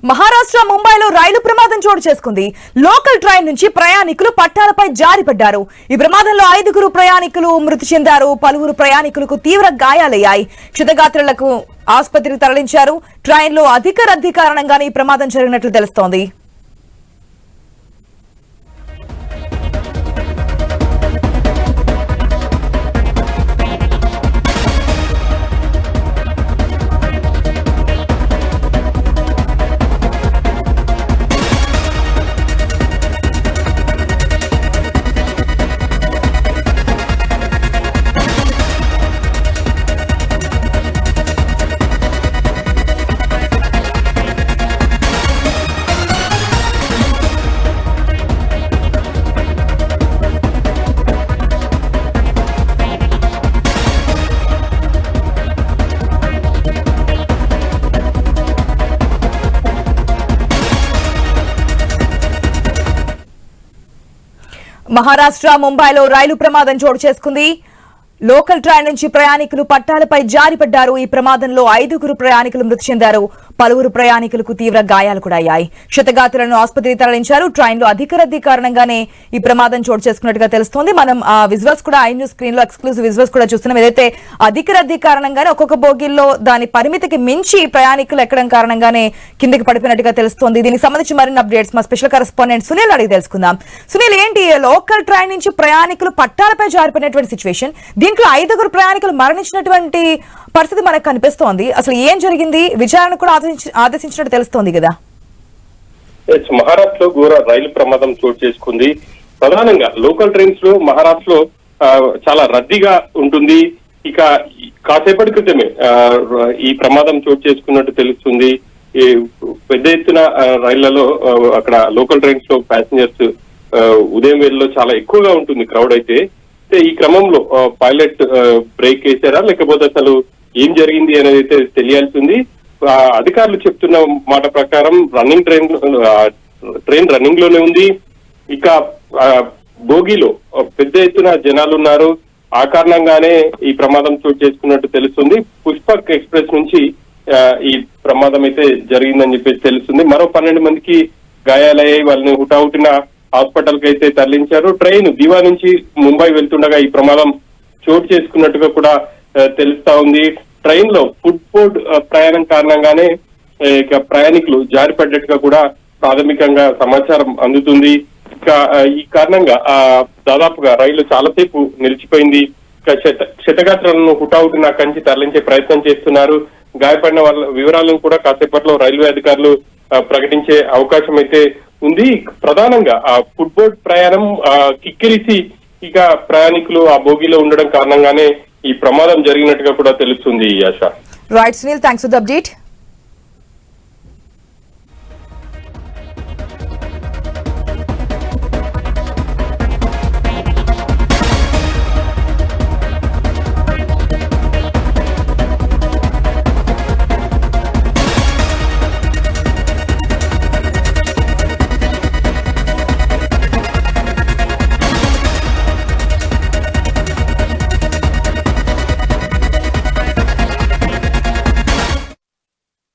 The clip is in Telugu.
మహారాష్ట్ర ముంబైలో రైలు ప్రమాదం చోటు చేసుకుంది. లోకల్ ట్రైన్ నుంచి ప్రయాణికులు పట్టాలపై జారిపడ్డారు. ఈ ప్రమాదంలో 5 ప్రయాణికులు మృతి చెందారు. పలువురు ప్రయాణికులకు తీవ్ర గాయాలయ్యాయి. క్షతగాత్రులకు ఆసుపత్రికి తరలించారు. ట్రైన్లో అధిక రద్దీ కారణంగానే ఈ ప్రమాదం జరిగినట్లు తెలుస్తోంది. మహారాష్ట్ర ముంబైలో రైలు ప్రమాదం చోటు చేసుకుంది. లోకల్ ట్రైన్ నుంచి ప్రయాణికులు పట్టాలపై జారిపడ్డారు. ఈ ప్రమాదంలో 5 ప్రయాణికులు మృతి చెందారు. పలువురు ప్రయాణికులకు తీవ్ర గాయాలు కూడా అయ్యాయి. క్షతగాత్రులను ఆసుపత్రికి తరలించారు. ట్రైన్ లో అధిక రద్దీ కారణంగానే ఈ ప్రమాదం చోటు చేసుకున్నట్టుగా తెలుస్తోంది. మనం ఆ విజువల్స్ కూడా ఐ న్యూస్ స్క్రీన్ లో ఎక్స్క్లూజివ్ విజువల్స్ కూడా చూస్తున్నాం. ఏదైతే అధిక రద్దీ కారణంగానే ఒక్కొక్క బోగిల్లో దాని పరిమితికి మించి ప్రయాణికులు ఎక్కడం కారణంగానే కిందకి పడిపోయినట్టుగా తెలుస్తోంది. దీనికి సంబంధించి మరిన్ని అప్డేట్స్ మా స్పెషల్ కరెస్పాండెంట్ సునీల్ అడిగి తెలుసుకుందాం. సునీల్, ఏంటి లోకల్ ట్రైన్ నుంచి ప్రయాణికులు పట్టాలపై జారిపోయినటువంటి సిచ్యువేషన్? దీంట్లో 5 ప్రయాణికులు మరణించినటువంటి పరిస్థితి మనకు కనిపిస్తోంది. అసలు ఏం జరిగింది? విచారణ కూడా ఆదేశించినట్టు తెలుస్తోంది కదా. మహారాష్ట్రలో ఘోర రైలు ప్రమాదం చోటు చేసుకుంది. ప్రధానంగా లోకల్ ట్రైన్స్ లో మహారాష్ట్రలో చాలా రద్దీగా ఉంటుంది. ఇక కాసేపటి క్రితమే ఈ ప్రమాదం చోటు చేసుకున్నట్టు తెలుస్తుంది. పెద్ద ఎత్తున రైళ్లలో అక్కడ లోకల్ ట్రైన్స్ లో ప్యాసింజర్స్ ఉదయం వేళలో చాలా ఎక్కువగా ఉంటుంది క్రౌడ్. అయితే ఈ క్రమంలో పైలట్ బ్రేక్ వేసారా లేకపోతే అసలు ఏం జరిగింది అనేది అయితే తెలియాల్సింది. అధికారులు చెప్తున్న మాట ప్రకారం ట్రైన్ రన్నింగ్ లోనే ఉంది. ఇక బోగిలో పెద్ద ఎత్తున జనాలు ఉన్నారు. ఆ కారణంగానే ఈ ప్రమాదం చోటు చేసుకున్నట్టు తెలుస్తుంది. పుష్పక్ ఎక్స్ప్రెస్ నుంచి ఈ ప్రమాదం అయితే జరిగిందని చెప్పేసి తెలుస్తుంది. మరో 12 మందికి గాయాలయ్యాయి. వాళ్ళని హుటాహుటిన హాస్పిటల్ కి అయితే తరలించారు. ట్రైన్ దివా నుంచి ముంబై వెళ్తుండగా ఈ ప్రమాదం చోటు చేసుకున్నట్టుగా కూడా తెలుస్తా ఉంది. ట్రైన్ లో ఫుడ్ బోర్డ్ ప్రయాణం కారణంగానే ఇక ప్రయాణికులు జారిపడ్డట్టుగా కూడా ప్రాథమికంగా సమాచారం అందుతుంది. ఇక ఈ కారణంగా దాదాపుగా రైలు చాలాసేపు నిలిచిపోయింది. ఇక క్షతగాత్రులను హుటాహుటిన కంచి తరలించే ప్రయత్నం చేస్తున్నారు. గాయపడిన వాళ్ళ వివరాలను కూడా కాసేపట్లో రైల్వే అధికారులు ప్రకటించే అవకాశం అయితే ఉంది. ప్రధానంగా ఆ ఫుడ్ బోర్డ్ ప్రయాణం కిక్కిరిసి ఇక ప్రయాణికులు ఆ బోగిలో ఉండడం కారణంగానే ఈ ప్రమాదం జరిగినట్టుగా కూడా తెలుస్తుంది. ఆశ. Right Sunil, thanks for the update.